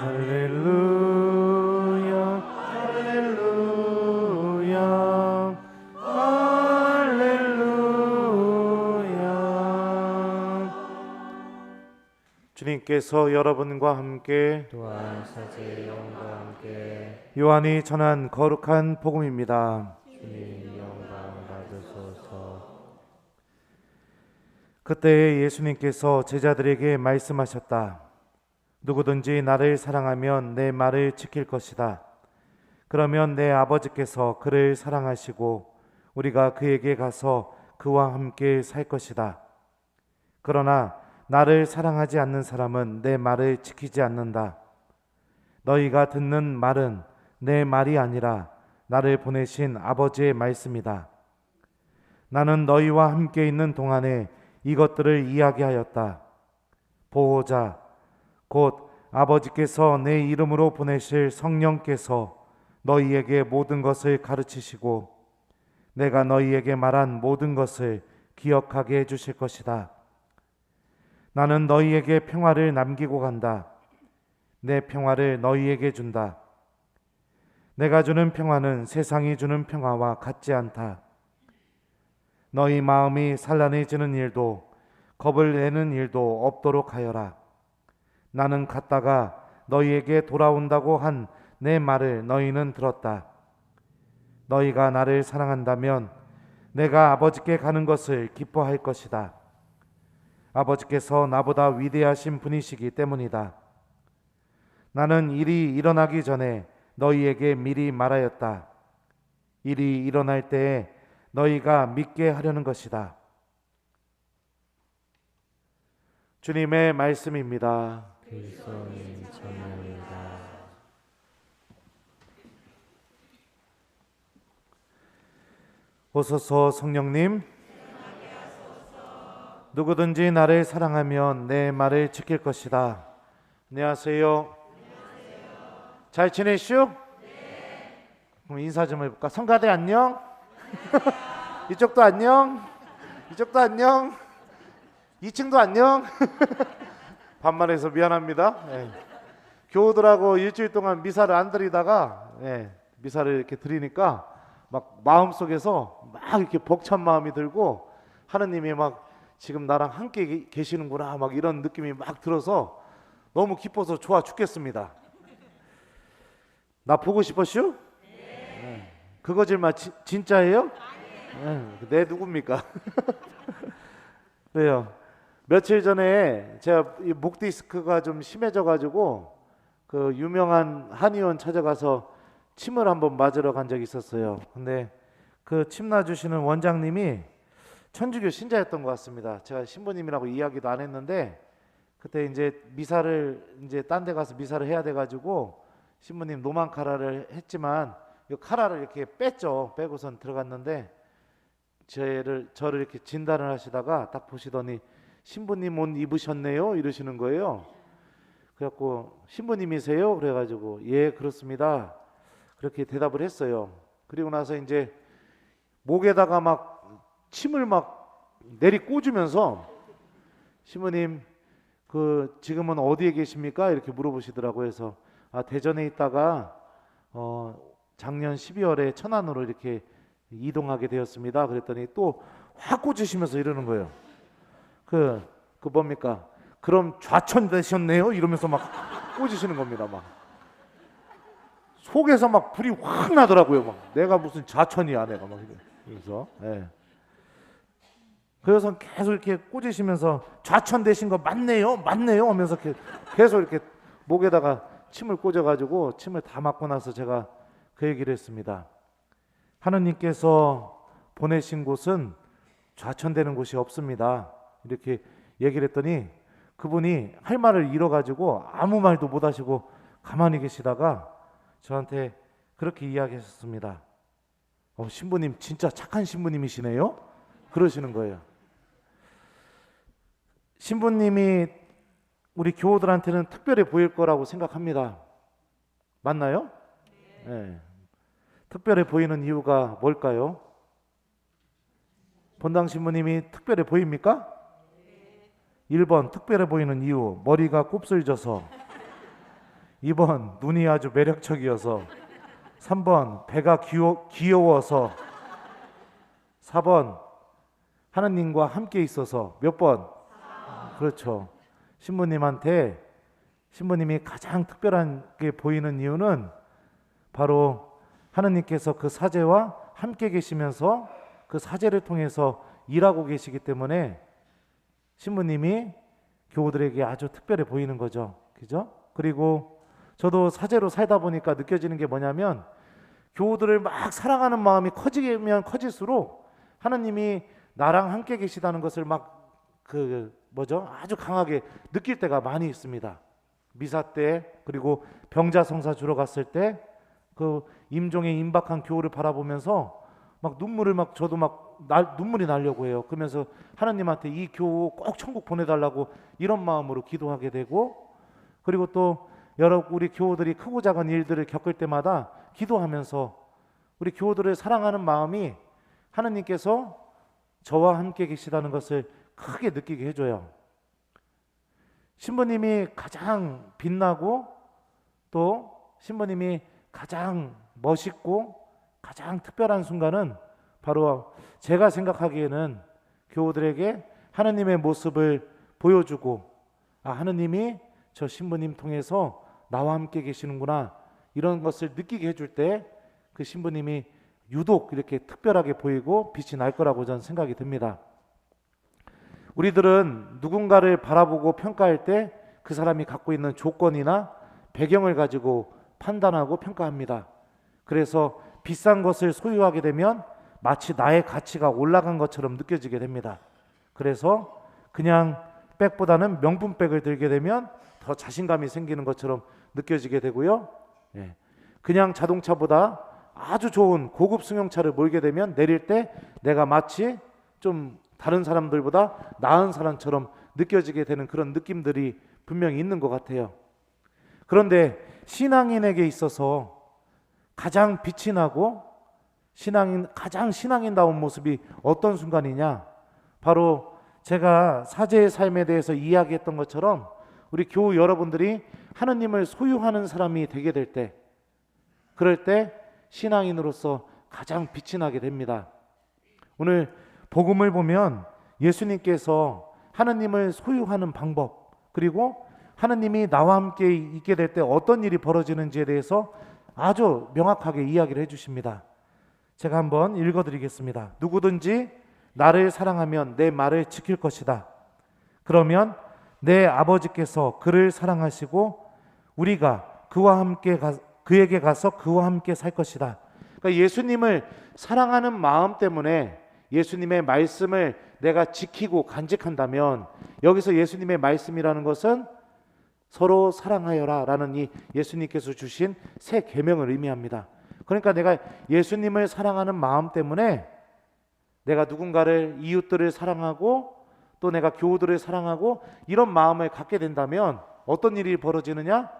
할렐루야 할렐루야 할렐루야. 주님께서 여러분과 함께 또한 사제의 영과 함께 요한이 전한 거룩한 복음입니다. 주님 영광 받으소서. 그때 예수님께서 제자들에게 말씀하셨다. 누구든지 나를 사랑하면 내 말을 지킬 것이다. 그러면 내 아버지께서 그를 사랑하시고 우리가 그에게 가서 그와 함께 살 것이다. 그러나 나를 사랑하지 않는 사람은 내 말을 지키지 않는다. 너희가 듣는 말은 내 말이 아니라 나를 보내신 아버지의 말씀이다. 나는 너희와 함께 있는 동안에 이것들을 이야기하였다. 보호자 곧 아버지께서 내 이름으로 보내실 성령께서 너희에게 모든 것을 가르치시고 내가 너희에게 말한 모든 것을 기억하게 해주실 것이다. 나는 너희에게 평화를 남기고 간다. 내 평화를 너희에게 준다. 내가 주는 평화는 세상이 주는 평화와 같지 않다. 너희 마음이 산란해지는 일도 겁을 내는 일도 없도록 하여라. 나는 갔다가 너희에게 돌아온다고 한 내 말을 너희는 들었다. 너희가 나를 사랑한다면 내가 아버지께 가는 것을 기뻐할 것이다. 아버지께서 나보다 위대하신 분이시기 때문이다. 나는 일이 일어나기 전에 너희에게 미리 말하였다. 일이 일어날 때에 너희가 믿게 하려는 것이다. 주님의 말씀입니다. 그리스도님 찬양합니다. 오소서 성령님, 누구든지 나를 사랑하면 내 말을 지킬 것이다. 안녕하세요. 잘 지내시오? 그럼 인사 좀 해볼까? 성가대 안녕? 이쪽도 안녕? 이쪽도 안녕? 2층도 안녕? 반말해서 미안합니다. 네. 교우들하고 일주일 동안 미사를 안 드리다가 미사를 이렇게 드리니까 막 마음속에서 막 이렇게 벅찬 마음이 들고 하느님이 막 지금 나랑 함께 계시는구나 막 이런 느낌이 막 들어서 너무 기뻐서 좋아 죽겠습니다. 나 보고 싶었슈? 네. 그 거짓말 진짜예요? 내 누굽니까? 그래요. 며칠 전에 제가 이 목 디스크가 좀 심해져 가지고 그 유명한 한의원 찾아가서 침을 한번 맞으러 간 적이 있었어요. 근데 그 침 놔주시는 원장님이 천주교 신자였던 것 같습니다. 제가 신부님이라고 이야기도 안 했는데 그때 이제 미사를 이제 딴 데 가서 미사를 해야 돼 가지고 신부님 노만카라를 했지만 이 카라를 이렇게 뺐죠. 빼고선 들어갔는데 저를 이렇게 진단을 하시다가 딱 보시더니 신부님 옷 입으셨네요 이러시는 거예요. 그래갖고 신부님이세요? 그래가지고 예 그렇습니다 그렇게 대답을 했어요. 그리고 나서 이제 목에다가 막 침을 막 내리 꽂으면서 신부님 그 지금은 어디에 계십니까? 이렇게 물어보시더라고요. 그래서 대전에 있다가 작년 12월에 천안으로 이렇게 이동하게 되었습니다. 그랬더니 또 확 꽂으시면서 이러는 거예요. 그 뭡니까? 그럼 좌천 되셨네요? 이러면서 막 꽂으시는 겁니다. 막 속에서 막 불이 확 나더라고요. 막 내가 무슨 좌천이야, 내가 막 그래서 그래서 계속 이렇게 꽂으시면서 좌천 되신 거 맞네요, 맞네요 하면서 계속 이렇게 목에다가 침을 꽂아가지고 침을 다 맞고 나서 제가 그 얘기를 했습니다. 하느님께서 보내신 곳은 좌천되는 곳이 없습니다. 이렇게 얘기를 했더니 그분이 할 말을 잃어가지고 아무 말도 못 하시고 가만히 계시다가 저한테 그렇게 이야기하셨습니다. 신부님 진짜 착한 신부님이시네요? 그러시는 거예요. 신부님이 우리 교우들한테는 특별해 보일 거라고 생각합니다. 맞나요? 네. 특별해 보이는 이유가 뭘까요? 본당 신부님이 특별해 보입니까? 1번 특별해 보이는 이유 머리가 곱슬져서 2번 눈이 아주 매력적이어서, 3번 배가 귀여워서, 4번 하느님과 함께 있어서. 몇 번? 그렇죠. 신부님이 가장 특별하게 보이는 이유는 바로 하느님께서 그 사제와 함께 계시면서 그 사제를 통해서 일하고 계시기 때문에 신부님이 교우들에게 아주 특별해 보이는 거죠. 그죠? 그리고 저도 사제로 살다 보니까 느껴지는 게 뭐냐면, 교우들을 막 사랑하는 마음이 커지면 커질수록 하느님이 나랑 함께 계시다는 것을 아주 강하게 느낄 때가 많이 있습니다. 미사 때, 그리고 병자 성사 주러 갔을 때 그 임종에 임박한 교우를 바라보면서 저도 눈물이 나려고 해요. 그러면서 하나님한테 이 교우 꼭 천국 보내달라고 이런 마음으로 기도하게 되고, 그리고 또 우리 교우들이 크고 작은 일들을 겪을 때마다 기도하면서 우리 교우들을 사랑하는 마음이 하나님께서 저와 함께 계시다는 것을 크게 느끼게 해줘요. 신부님이 가장 빛나고 또 신부님이 가장 멋있고 가장 특별한 순간은 바로 제가 생각하기에는 교우들에게 하나님의 모습을 보여주고, 하나님이 저 신부님 통해서 나와 함께 계시는구나, 이런 것을 느끼게 해줄 때 그 신부님이 유독 이렇게 특별하게 보이고 빛이 날 거라고 저는 생각이 듭니다. 우리들은 누군가를 바라보고 평가할 때 그 사람이 갖고 있는 조건이나 배경을 가지고 판단하고 평가합니다. 그래서 비싼 것을 소유하게 되면 마치 나의 가치가 올라간 것처럼 느껴지게 됩니다. 그래서 그냥 백보다는 명품백을 들게 되면 더 자신감이 생기는 것처럼 느껴지게 되고요. 그냥 자동차보다 아주 좋은 고급 승용차를 몰게 되면 내릴 때 내가 마치 좀 다른 사람들보다 나은 사람처럼 느껴지게 되는 그런 느낌들이 분명히 있는 것 같아요. 그런데 신앙인에게 있어서 가장 빛이 나고 가장 신앙인다운 모습이 어떤 순간이냐, 바로 제가 사제의 삶에 대해서 이야기했던 것처럼 우리 교우 여러분들이 하느님을 소유하는 사람이 되게 될 때, 그럴 때 신앙인으로서 가장 빛이 나게 됩니다. 오늘 복음을 보면 예수님께서 하느님을 소유하는 방법, 그리고 하느님이 나와 함께 있게 될 때 어떤 일이 벌어지는지에 대해서 아주 명확하게 이야기를 해주십니다. 제가 한번 읽어드리겠습니다. 누구든지 나를 사랑하면 내 말을 지킬 것이다. 그러면 내 아버지께서 그를 사랑하시고 우리가 그에게 가서 그와 함께 살 것이다. 그러니까 예수님을 사랑하는 마음 때문에 예수님의 말씀을 내가 지키고 간직한다면, 여기서 예수님의 말씀이라는 것은 서로 사랑하여라 라는 이 예수님께서 주신 새 계명을 의미합니다. 그러니까 내가 예수님을 사랑하는 마음 때문에 내가 누군가를, 이웃들을 사랑하고 또 내가 교우들을 사랑하고 이런 마음을 갖게 된다면 어떤 일이 벌어지느냐?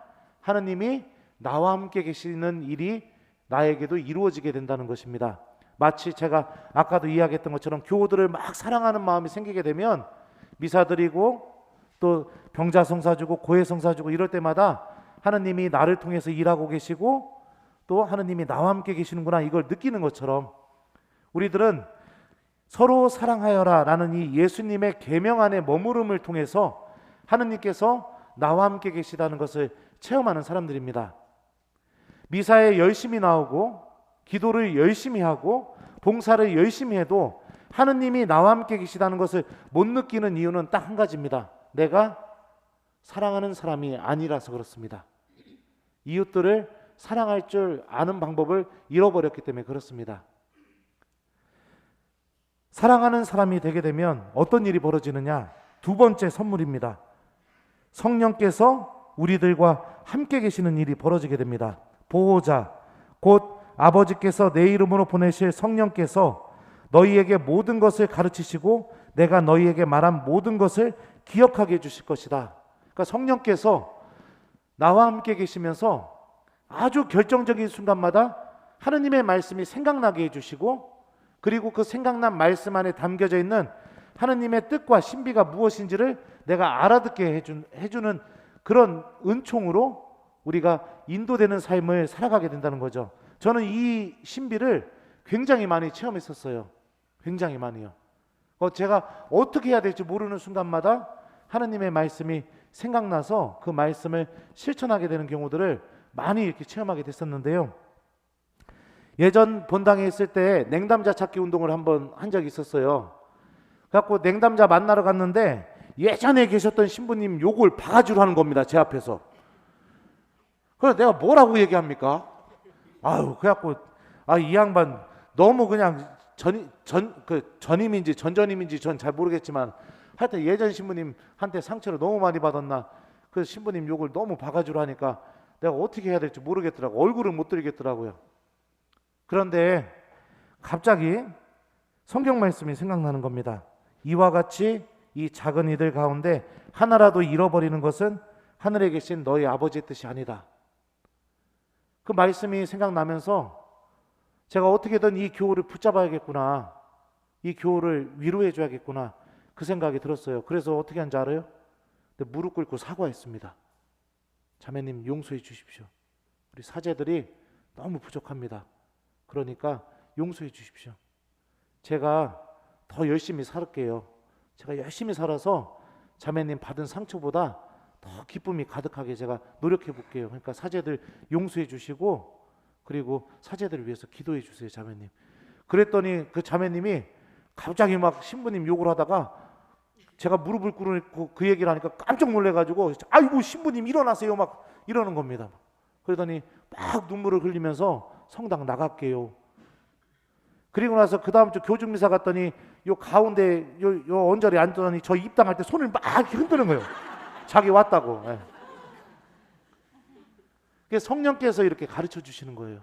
하느님이 나와 함께 계시는 일이 나에게도 이루어지게 된다는 것입니다. 마치 제가 아까도 이야기했던 것처럼 교우들을 막 사랑하는 마음이 생기게 되면 미사 드리고 또 병자 성사 주고 고해 성사 주고 이럴 때마다 하느님이 나를 통해서 일하고 계시고 또 하느님이 나와 함께 계시는구나, 이걸 느끼는 것처럼 우리들은 서로 사랑하여라 라는 이 예수님의 계명 안에 머무름을 통해서 하느님께서 나와 함께 계시다는 것을 체험하는 사람들입니다. 미사에 열심히 나오고 기도를 열심히 하고 봉사를 열심히 해도 하느님이 나와 함께 계시다는 것을 못 느끼는 이유는 딱 한 가지입니다. 내가 사랑하는 사람이 아니라서 그렇습니다. 이웃들을 사랑할 줄 아는 방법을 잃어버렸기 때문에 그렇습니다. 사랑하는 사람이 되게 되면 어떤 일이 벌어지느냐? 두 번째 선물입니다. 성령께서 우리들과 함께 계시는 일이 벌어지게 됩니다. 보호자, 곧 아버지께서 내 이름으로 보내실 성령께서 너희에게 모든 것을 가르치시고 내가 너희에게 말한 모든 것을 기억하게 해주실 것이다. 그러니까 성령께서 나와 함께 계시면서 아주 결정적인 순간마다 하느님의 말씀이 생각나게 해주시고, 그리고 그 생각난 말씀 안에 담겨져 있는 하느님의 뜻과 신비가 무엇인지를 내가 알아듣게 해주는 그런 은총으로 우리가 인도되는 삶을 살아가게 된다는 거죠. 저는 이 신비를 굉장히 많이 체험했었어요. 굉장히 많이요. 제가 어떻게 해야 될지 모르는 순간마다 하느님의 말씀이 생각나서 그 말씀을 실천하게 되는 경우들을 많이 이렇게 체험하게 됐었는데요. 예전 본당에 있을 때 냉담자 찾기 운동을 한번 한 적이 있었어요. 그래갖고 냉담자 만나러 갔는데 예전에 계셨던 신부님 욕을 바가지로 하는 겁니다. 제 앞에서. 그래서 내가 뭐라고 얘기합니까? 그래갖고 이 양반 너무 그냥 전임인지 전전임인지 전 잘 모르겠지만 하여튼 예전 신부님한테 상처를 너무 많이 받았나, 그 신부님 욕을 너무 바가지로 하니까 내가 어떻게 해야 될지 모르겠더라고. 얼굴을 못 들이겠더라고요. 그런데 갑자기 성경 말씀이 생각나는 겁니다. 이와 같이 이 작은 이들 가운데 하나라도 잃어버리는 것은 하늘에 계신 너희 아버지의 뜻이 아니다. 그 말씀이 생각나면서 제가 어떻게든 이 교우를 붙잡아야겠구나, 이 교우를 위로해 줘야겠구나, 그 생각이 들었어요. 그래서 어떻게 한지 알아요? 무릎 꿇고 사과했습니다. 자매님 용서해 주십시오. 우리 사제들이 너무 부족합니다. 그러니까 용서해 주십시오. 제가 더 열심히 살게요. 제가 열심히 살아서 자매님 받은 상처보다 더 기쁨이 가득하게 제가 노력해 볼게요. 그러니까 사제들 용서해 주시고, 그리고 사제들을 위해서 기도해 주세요, 자매님. 그랬더니 그 자매님이 갑자기 막 신부님 욕을 하다가 제가 무릎을 꿇고 그 얘기를 하니까 깜짝 놀래가지고 아이고 신부님 일어나세요 막 이러는 겁니다. 그러더니 막 눈물을 흘리면서 성당 나갈게요. 그리고 나서 그 다음 주 교중미사 갔더니 요 가운데 요 언저리에 앉더니 저 입당할 때 손을 막 이렇게 흔드는 거예요. 자기 왔다고. 예. 그게 성령께서 이렇게 가르쳐 주시는 거예요.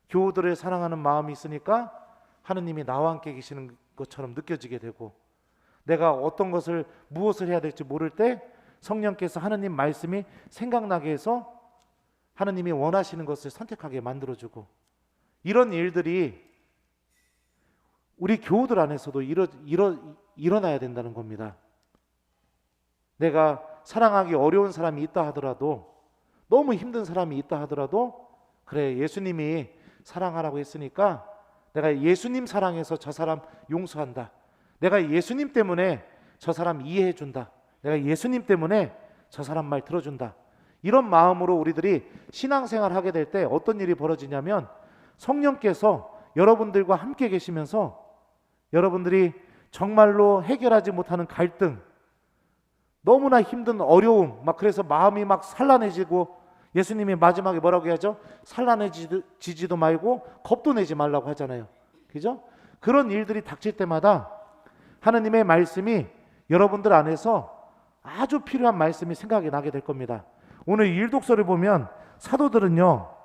교우들을 사랑하는 마음이 있으니까 하느님이 나와 함께 계시는 것처럼 느껴지게 되고, 내가 어떤 것을 무엇을 해야 될지 모를 때 성령께서 하느님 말씀이 생각나게 해서 하느님이 원하시는 것을 선택하게 만들어주고, 이런 일들이 우리 교우들 안에서도 일어나야 된다는 겁니다. 내가 사랑하기 어려운 사람이 있다 하더라도, 너무 힘든 사람이 있다 하더라도, 그래 예수님이 사랑하라고 했으니까 내가 예수님 사랑해서 저 사람 용서한다. 내가 예수님 때문에 저 사람 이해해 준다. 내가 예수님 때문에 저 사람 말 들어준다. 이런 마음으로 우리들이 신앙생활 하게 될 때 어떤 일이 벌어지냐면, 성령께서 여러분들과 함께 계시면서 여러분들이 정말로 해결하지 못하는 갈등, 너무나 힘든 어려움, 막 그래서 마음이 막 산란해지고, 예수님이 마지막에 뭐라고 하죠? 산란해지지도 말고 겁도 내지 말라고 하잖아요. 그죠? 그런 일들이 닥칠 때마다 하느님의 말씀이 여러분들 안에서 아주 필요한 말씀이 생각이 나게 될 겁니다. 오늘 일독서를 보면 사도들은요,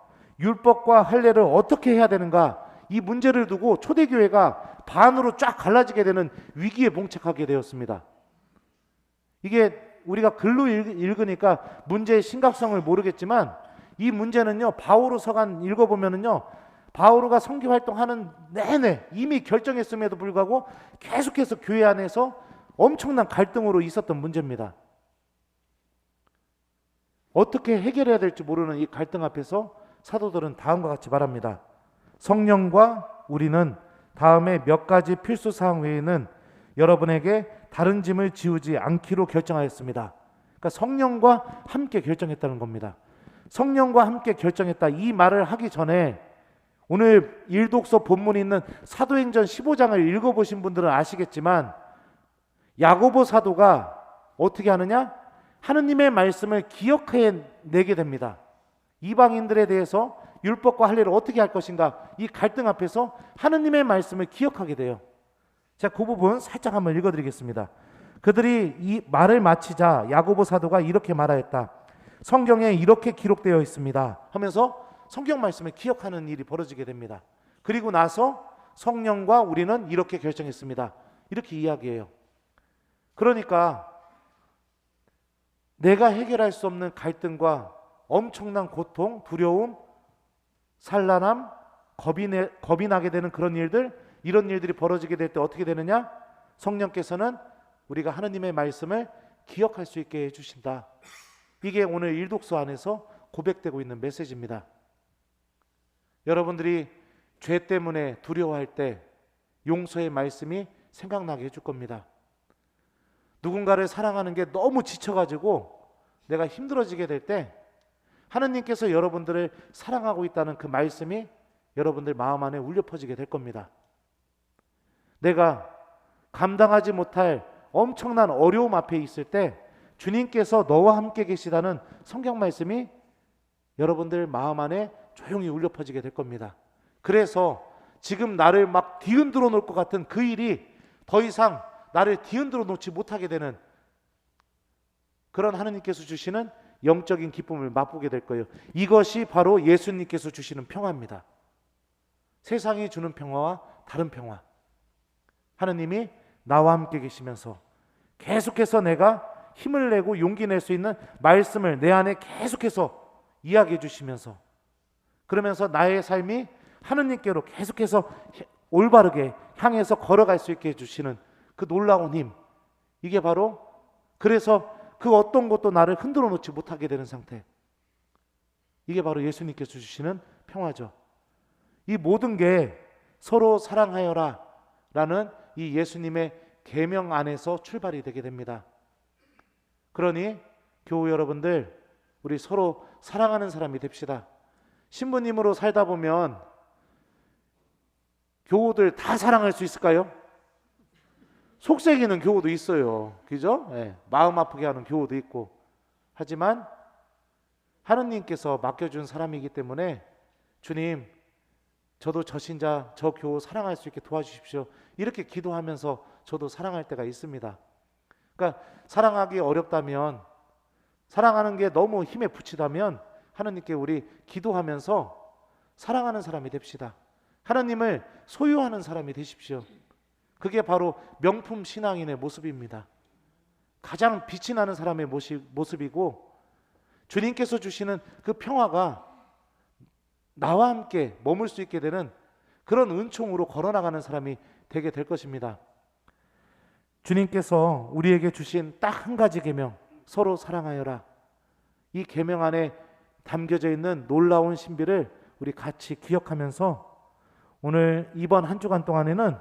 율법과 할례를 어떻게 해야 되는가, 이 문제를 두고 초대교회가 반으로 쫙 갈라지게 되는 위기에 봉착하게 되었습니다. 이게 우리가 글로 읽으니까 문제의 심각성을 모르겠지만, 이 문제는요, 바오로서간 읽어보면은요, 바오로가 선교 활동하는 내내 이미 결정했음에도 불구하고 계속해서 교회 안에서 엄청난 갈등으로 있었던 문제입니다. 어떻게 해결해야 될지 모르는 이 갈등 앞에서 사도들은 다음과 같이 말합니다. 성령과 우리는 다음에 몇 가지 필수 사항 외에는 여러분에게 다른 짐을 지우지 않기로 결정하였습니다. 그러니까 성령과 함께 결정했다는 겁니다. 성령과 함께 결정했다, 이 말을 하기 전에 오늘 일독서 본문에 있는 사도행전 15장을 읽어보신 분들은 아시겠지만, 야고보 사도가 어떻게 하느냐? 하느님의 말씀을 기억해내게 됩니다. 이방인들에 대해서 율법과 할례를 어떻게 할 것인가, 이 갈등 앞에서 하느님의 말씀을 기억하게 돼요. 자, 그 부분 살짝 한번 읽어드리겠습니다. 그들이 이 말을 마치자 야고보 사도가 이렇게 말하였다. 성경에 이렇게 기록되어 있습니다 하면서 성경 말씀을 기억하는 일이 벌어지게 됩니다. 그리고 나서 성령과 우리는 이렇게 결정했습니다, 이렇게 이야기해요. 그러니까 내가 해결할 수 없는 갈등과 엄청난 고통, 두려움, 산란함, 겁이 나게 되는 그런 일들, 이런 일들이 벌어지게 될 때 어떻게 되느냐? 성령께서는 우리가 하느님의 말씀을 기억할 수 있게 해주신다. 이게 오늘 일독서 안에서 고백되고 있는 메시지입니다. 여러분들이 죄 때문에 두려워할 때 용서의 말씀이 생각나게 해줄 겁니다. 누군가를 사랑하는 게 너무 지쳐가지고 내가 힘들어지게 될 때 하느님께서 여러분들을 사랑하고 있다는 그 말씀이 여러분들 마음 안에 울려 퍼지게 될 겁니다. 내가 감당하지 못할 엄청난 어려움 앞에 있을 때 주님께서 너와 함께 계시다는 성경 말씀이 여러분들 마음 안에 조용히 울려 퍼지게 될 겁니다. 그래서 지금 나를 막 뒤흔들어 놓을 것 같은 그 일이 더 이상 나를 뒤흔들어 놓지 못하게 되는 그런 하느님께서 주시는 영적인 기쁨을 맛보게 될 거예요. 이것이 바로 예수님께서 주시는 평화입니다. 세상이 주는 평화와 다른 평화. 하느님이 나와 함께 계시면서 계속해서 내가 힘을 내고 용기 낼 수 있는 말씀을 내 안에 계속해서 이야기해 주시면서 그러면서 나의 삶이 하느님께로 계속해서 올바르게 향해서 걸어갈 수 있게 해주시는 그 놀라운 힘, 이게 바로 그래서 그 어떤 것도 나를 흔들어 놓지 못하게 되는 상태, 이게 바로 예수님께서 주시는 평화죠. 이 모든 게 서로 사랑하여라 라는 이 예수님의 계명 안에서 출발이 되게 됩니다. 그러니 교우 여러분들, 우리 서로 사랑하는 사람이 됩시다. 신부님으로 살다 보면 교우들 다 사랑할 수 있을까요? 속삭이는 교우도 있어요. 그죠? 네, 마음 아프게 하는 교우도 있고. 하지만 하느님께서 맡겨준 사람이기 때문에 주님, 저도 저 신자, 저 교우 사랑할 수 있게 도와주십시오. 이렇게 기도하면서 저도 사랑할 때가 있습니다. 그러니까 사랑하기 어렵다면, 사랑하는 게 너무 힘에 부치다면 하느님께 우리 기도하면서 사랑하는 사람이 됩시다. 하나님을 소유하는 사람이 되십시오. 그게 바로 명품 신앙인의 모습입니다. 가장 빛이 나는 사람의 모습이고, 주님께서 주시는 그 평화가 나와 함께 머물 수 있게 되는 그런 은총으로 걸어나가는 사람이 되게 될 것입니다. 주님께서 우리에게 주신 딱 한 가지 계명, 서로 사랑하여라. 이 계명 안에 담겨져 있는 놀라운 신비를 우리 같이 기억하면서 오늘 이번 한 주간 동안에는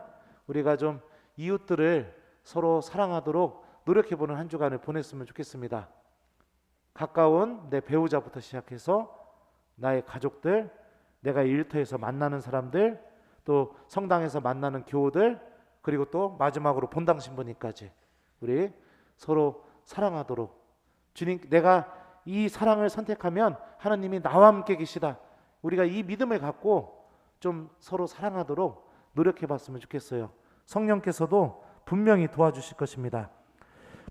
우리가 좀 이웃들을 서로 사랑하도록 노력해보는 한 주간을 보냈으면 좋겠습니다. 가까운 내 배우자부터 시작해서 나의 가족들, 내가 일터에서 만나는 사람들, 또 성당에서 만나는 교우들, 그리고 또 마지막으로 본당 신부님까지 우리 서로 사랑하도록, 주님, 내가 이 사랑을 선택하면 하나님이 나와 함께 계시다, 우리가 이 믿음을 갖고 좀 서로 사랑하도록 노력해봤으면 좋겠어요. 성령께서도 분명히 도와주실 것입니다.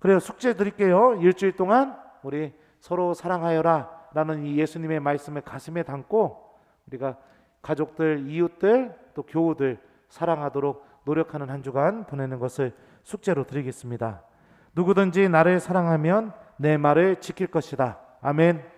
그래요, 숙제 드릴게요. 일주일 동안 우리 서로 사랑하여라 라는 이 예수님의 말씀을 가슴에 담고 우리가 가족들, 이웃들, 또 교우들 사랑하도록 노력하는 한 주간 보내는 것을 숙제로 드리겠습니다. 누구든지 나를 사랑하면 내 말을 지킬 것이다. 아멘.